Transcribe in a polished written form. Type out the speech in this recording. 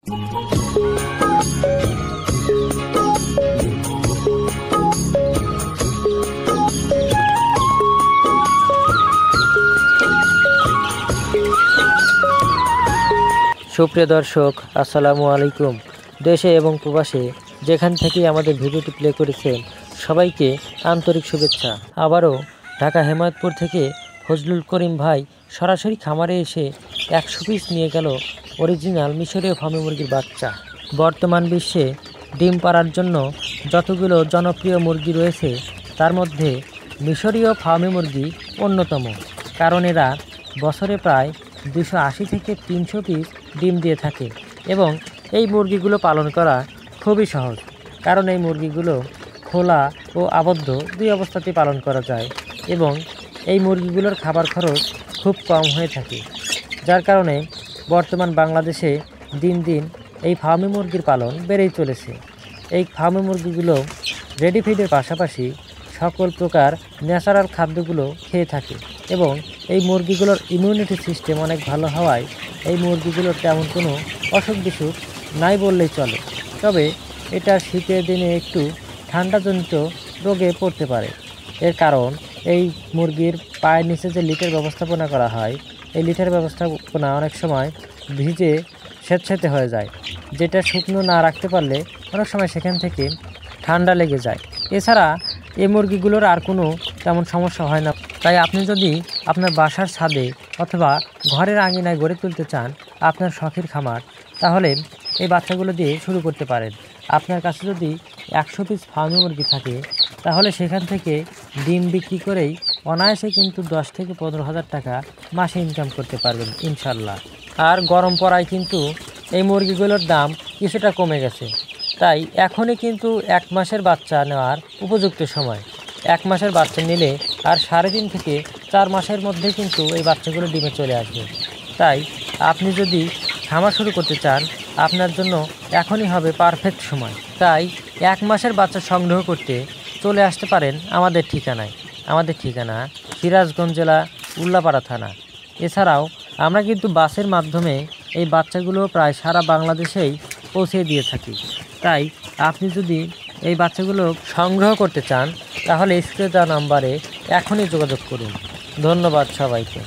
সুপ্রিয় দর্শক, আসসালামু আলাইকুম। দেশে এবং প্রবাসে যেখান থেকে আমাদের ভিডিওটি প্লে করেছেন সবাইকে আন্তরিক শুভেচ্ছা। আবারও ঢাকা হেমায়তপুর থেকে ফজলুল করিম ভাই সরাসরি খামারে এসে 100 পিস নিয়ে গেল অরিজিনাল মিশরীয় ফার্মি মুরগির বাচ্চা। বর্তমান বিশ্বে ডিম পাড়ার জন্য যতগুলো জনপ্রিয় মুরগি রয়েছে তার মধ্যে মিশরীয় ফার্মি মুরগি অন্যতম, কারণ এরা বছরে প্রায় 280 থেকে 300 পিস ডিম দিয়ে থাকে এবং এই মুরগিগুলো পালন করা খুবই সহজ, কারণ এই মুরগিগুলো খোলা ও আবদ্ধ দুই অবস্থাতেই পালন করা যায় এবং এই মুরগিগুলোর খাবার খরচ খুব কম হয়ে থাকে, যার কারণে বর্তমান বাংলাদেশে দিন দিন এই ফার্মি মুরগির পালন বেড়েই চলেছে। এই ফার্মি মুরগিগুলো রেডি ফিডের পাশাপাশি সকল প্রকার ন্যাচারাল খাদ্যগুলো খেয়ে থাকে এবং এই মুরগিগুলোর ইমিউনিটি সিস্টেম অনেক ভালো হওয়ায় এই মুরগিগুলোর তেমন কোনো অসুখ বিসুখ নাই বললেই চলে। তবে এটা শীতের দিনে একটু ঠান্ডাজনিত রোগে পড়তে পারে। এর কারণ এই মুরগির পায়ের নিচে যে লিটের ব্যবস্থাপনা করা হয়, এই লিটের ব্যবস্থাপনা অনেক সময় ভিজে স্যাঁতস্যাঁতে হয়ে যায়, যেটা শুকনো না রাখতে পারলে অনেক সময় সেখান থেকে ঠান্ডা লেগে যায়। এছাড়া এই মুরগিগুলোর আর কোনো তেমন সমস্যা হয় না। তাই আপনি যদি আপনার বাসার ছাদে অথবা ঘরের আঙিনায় গড়ে তুলতে চান আপনার শখের খামার, তাহলে এই বাচ্চাগুলো দিয়ে শুরু করতে পারেন। আপনার কাছে যদি 100 পিস ফার্মি মুরগি থাকে তাহলে সেখান থেকে ডিম বিক্রি করেই অনায়াসে কিন্তু 10 থেকে 15,000 টাকা মাসে ইনকাম করতে পারবেন ইনশাল্লাহ। আর গরম পড়ায় কিন্তু এই মুরগিগুলোর দাম কিছুটা কমে গেছে, তাই এখনই কিন্তু 1 মাসের বাচ্চা নেওয়ার উপযুক্ত সময়। 1 মাসের বাচ্চা নিলে আর 3.5 থেকে 4 মাসের মধ্যে কিন্তু এই বাচ্চাগুলো ডিমে চলে আসবে। তাই আপনি যদি খামার শুরু করতে চান আপনার জন্য এখনই হবে পারফেক্ট সময়। তাই 1 মাসের বাচ্চা সংগ্রহ করতে চলে আসতে পারেন আমাদের ঠিকানায়। আমাদের ঠিকানা সিরাজগঞ্জ জেলা উল্লাপাড়া থানা। এছাড়াও আমরা কিন্তু বাসের মাধ্যমে এই বাচ্চাগুলো প্রায় সারা বাংলাদেশেই পৌঁছে দিয়ে থাকি। তাই আপনি যদি এই বাচ্চাগুলো সংগ্রহ করতে চান তাহলে স্ক্রিনে দেওয়া নাম্বারে এখনই যোগাযোগ করুন। ধন্যবাদ সবাইকে।